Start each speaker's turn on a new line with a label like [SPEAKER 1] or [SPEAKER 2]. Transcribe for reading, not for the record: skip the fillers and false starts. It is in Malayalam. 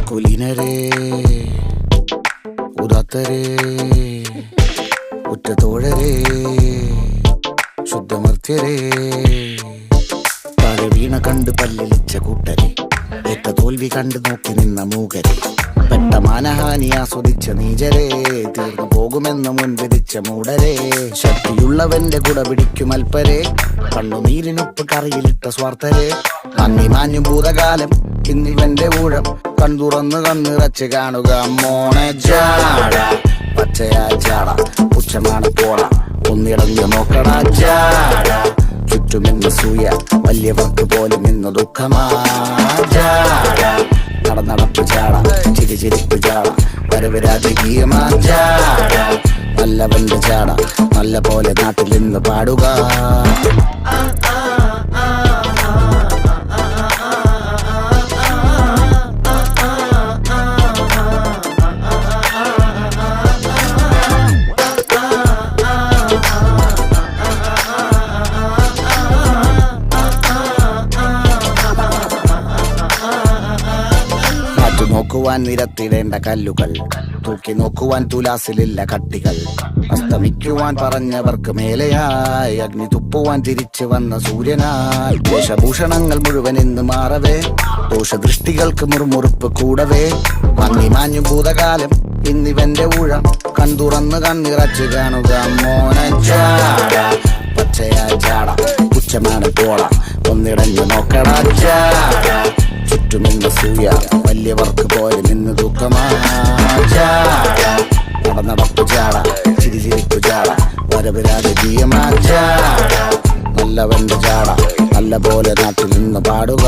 [SPEAKER 1] കുലീനരേ ഉദാത്തരേ ഉറ്റത്തോഴരേ ശുദ്ധമർത്യരേ താഴെ വീണ കണ്ട് പല്ലിളിച്ച കൂട്ടരെ ഏറ്റ തോൽവി കണ്ട് നോക്കി നിന്ന മൂകരെ പെട്ട മാനഹാനി ആസ്വദിച്ച നീചരെ തീർന്നു പോകുമെന്ന് മുൻവിധിച്ച മൂടരെ ശക്തിയുള്ളവന്റെ കുട പിടിക്കും അൽപ്പരെ കണ്ണുനീരിനൊപ്പ് കറിയിലിട്ട സ്വാർത്ഥരെ നന്ദി മാഞ്ഞു ഭൂതകാലം ഇന്നിവന്റെ ഊഴം കൺതുറന്ന് കണ്ണിറച്ച് കാണുക മോണെ ജാട പച്ചയാ ജാട പുച്ഛമാണ് പോട ഒന്നിടഞ്ഞു നോക്കണ ജാട ചുറ്റുമിന്ന് സൂയ വലിയവർക്ക് പോലും ഇന്ന് ദുഃഖമാ ജാട നടന്നടപ്പ് ജാട ചിരിച്ചിരിപ്പ് ജാട വരവ് രാജകീയമാ ജാട നല്ലവന്റെ ജാട നല്ല പോലെ നാട്ടിൽ നിന്ന് പാടുക. നോക്കുവാൻ നിരത്തിടേണ്ട കല്ലുകൾ തൂക്കി നോക്കുവാൻ തുലാസിലില്ല കട്ടികൾ അസ്തമിക്കുവാൻ പറഞ്ഞവർക്ക് മേലെയായി അഗ്നി തുപ്പുവാൻ തിരിച്ചു വന്ന സൂര്യനായി വേഷഭൂഷണങ്ങൾ മുഴുവൻ ഇന്ന് മാറവേ ദോഷദൃഷ്ടികൾക്ക് മുറുമുറുപ്പ് കൂടവേ മങ്ങി മാഞ്ഞു ഭൂതകാലം ഇന്നിവന്റെ ഊഴം കൺതുറന്ന് കണ്ണിറച്ച് കാണുക മോനെ ജാട പച്ചയാ ജാട പുച്ഛമാണ് പോട ഒന്നിടഞ്ഞു നോക്കട ജാട ചുറ്റുമിന്ന സൂയ വലിയവർക്ക് പോലും ഇന്ന് ദുഃഖമാ ജാട നടന്നടപ്പ് ജാട ചിരിച്ചിരിപ്പ് ജാട വരവ് രാജകീയമാ ജാട നല്ലവന്റെ ജാട നല്ല പോലെ നാട്ടിൽ നിന്ന് പാടുക.